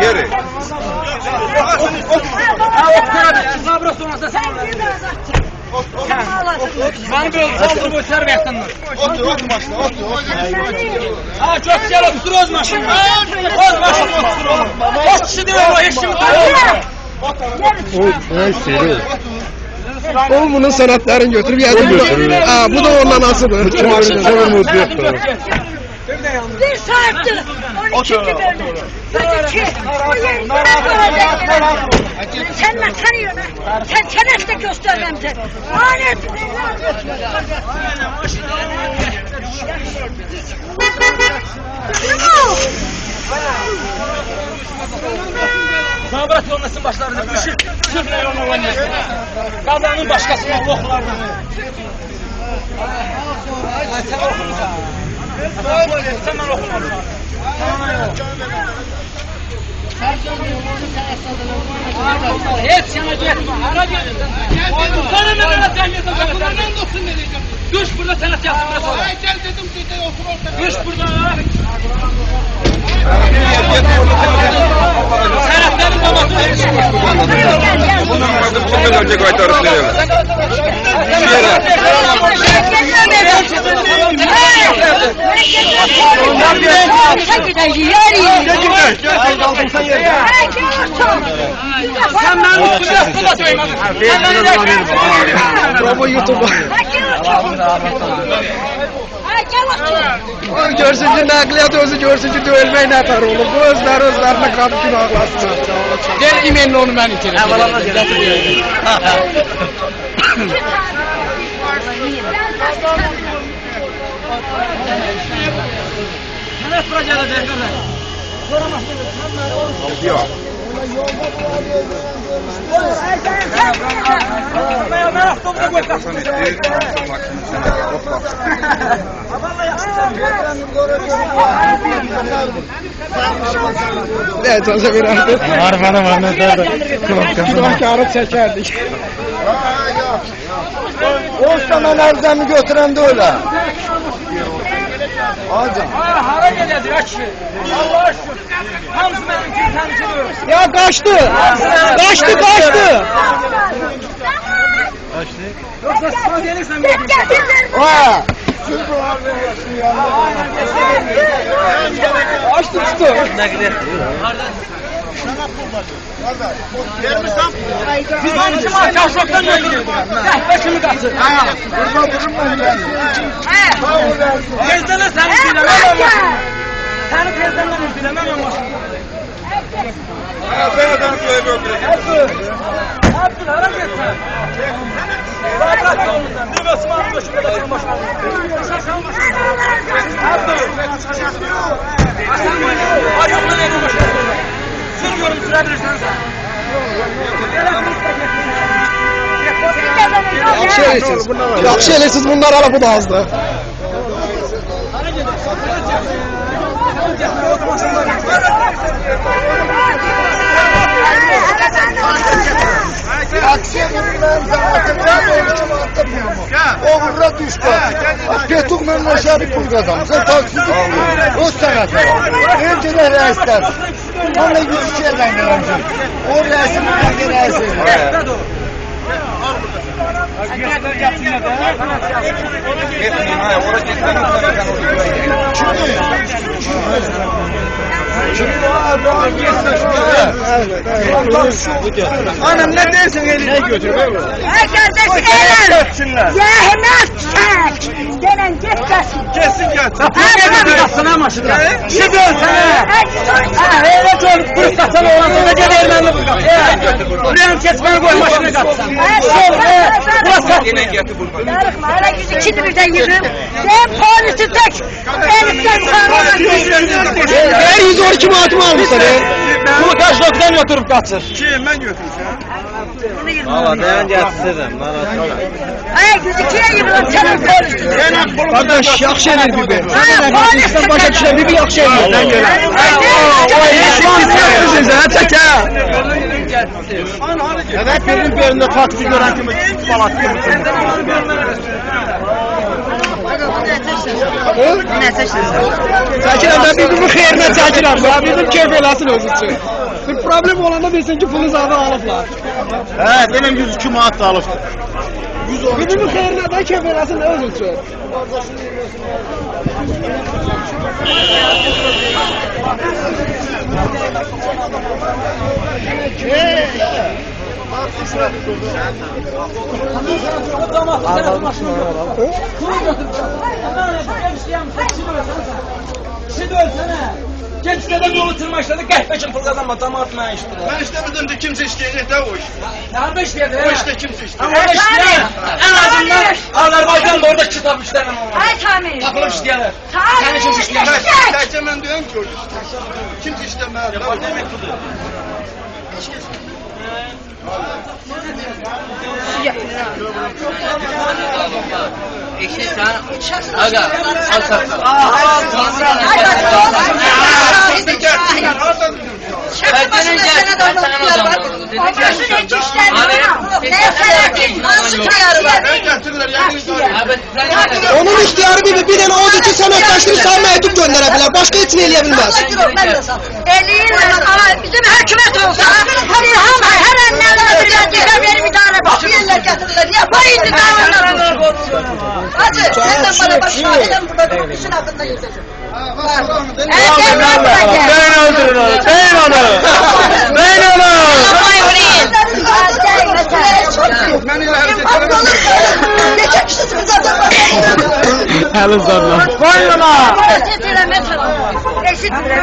Yeri. Sabra sonrası sen ben böyle saldır bu servetten. Otur başla, otur. Ha çok güzel otur oz maşın. Oz maşın otur oğlum. Boş kişi diyor o eşimi tanıyor. O bunun sanatlarını götürüp götürür. Bu da ondan asıdır. Bir saattir 12 bölüm. Gözükü. O yerine sen ne tanıyorsun? Sen çenek de göstermem sen. Lanet. Sana bırak yollasın başlarını. Sürle yolunu oynasın. Kazanın başkasına oklarına. Sen okumuza. Sen ben okumadım. Hiç yana gitme. Ara gelirsin. Sana ne kadar sen yetin sana. Düş burada sanat yapsın biraz sonra. Düş burada. Sanatların babası. Çok önce kaytarız diyelim. Sen ben uçuyorsun da söylemedin. Bravo YouTube'a. Görsüncü nakliyat özü görsüncü dövülmeyi ne yapar oğlum? Bu özlerine kapı günahlasın. Gel imenli onu ben içerim. Havalarına gelir. Sanat projeleri derler. Yok. Ne cansa bir artık. Var bana ne derdi. Günahkarı çekerdik. O zaman erzemi götüren de öyle. Hadi. Hara geledi ya kişi. Allah'a şükür. Hamsı benimkini tanışılıyor. Ya kaçtı. Kaçtı. Yoksa sana gelirsen ben Ha. Açtı tuttu. biz onun için arkadaşlıktan ne gidiyoruz? Başımı kaçır. Teyzene seni bilemem ama. Seni teyzenden bilemem ama. Ben adamı böyle öldüreceğim. Abdül hara gitsen. Bırak yolundan. Bir Osman'ın başında da durmuş. Abdül. Hasan boynu. Ayakla ne durmuş. Sürüyorum sürebilirsen sen. Yaxşı eləsiz bunlar ala bu da azdı. Oğurla düştü. Petuk memle şerif pul kazanmış. Sen taksidi o sanatı. Önceler reisler. Onunla yüz içeriden gelecek. O reisini hangi reisi? Anam ne dersin eline götür. Ay kardeş eğlen. Yehmet çek. Gelen git gelsin. Sen ne yapsın ha maşında? Şu dönsene. Öyle çok kurup kaçan oğlan da gel elmanlı. Buraya kesmeye koy maşını katsın. Burası. Yine getir buradan. Yarıkma hala 102'ni birden yürüyorum. Ben polisi tek. Elimden kahraman. Her 112 matımı almışlar. Bu kaç noktadan götürüp kaçır. Ben götüreceğim. Valla dayan getirsem. Ay 102'ye yürüyorum senin polisi. Kardeş yaxşı edir bibi. Ay polisi. Başa düşer bibi yaxşı edir. Ben görə. Evet benim göründe taksi gören kimi balat gibi. Nə seçirsən? Çəkirəm də bizim xeyrinə çəkirəm. Ya bizim keyf eləsin özü üçün. Bir problem olanda bilsin ki pulu zaten alıblar. Hə, denəm 102 manat da alıbdı. Bizim xeyrinə də keyf eləsin özü üçün. Gençlərdə yolu tırmaşladı, qəhvə kim pul qazanma, damat mən işləyir. Ben istemedim de kimse isteyecek de o iş. Nerede işləyir? O işte kimse isteyecek. Ama orada işləyir. En azından Azerbaycan da orada kitap işləyir. Ay Kamil. Tapılıb işləyirlər. Kamil. Səni kim işləyir? Sadece ben diyorum ki o iş. Kimse istemez. Yapar demek budur. Aga, al sakla. Şaka başına sene davranışlar var. Onların hiç işlerini var. Ne felaketi, nasıl kıyarı var? Ben getirdiler yani. Onun ihtiyarı bir dene o iki sənətdaşını sağma edip göndərə bilər. Başqa heç nə eləyə bilməz. Eləyirlər ama bizim hükümet olsa her annelere birazcık benim idare bakıyor. Yerlər gətirirlər. Niyə Bu indi davranlar olur. Hacı, səndən bana baş şahidəm burada durub işin haqqında yazacaq. Ben öldürün onu, ben onu. Ben onu. Neçə kişisiniz zaten? Helal sana. Koynuma! Eşit bile mesela. Eşit bile.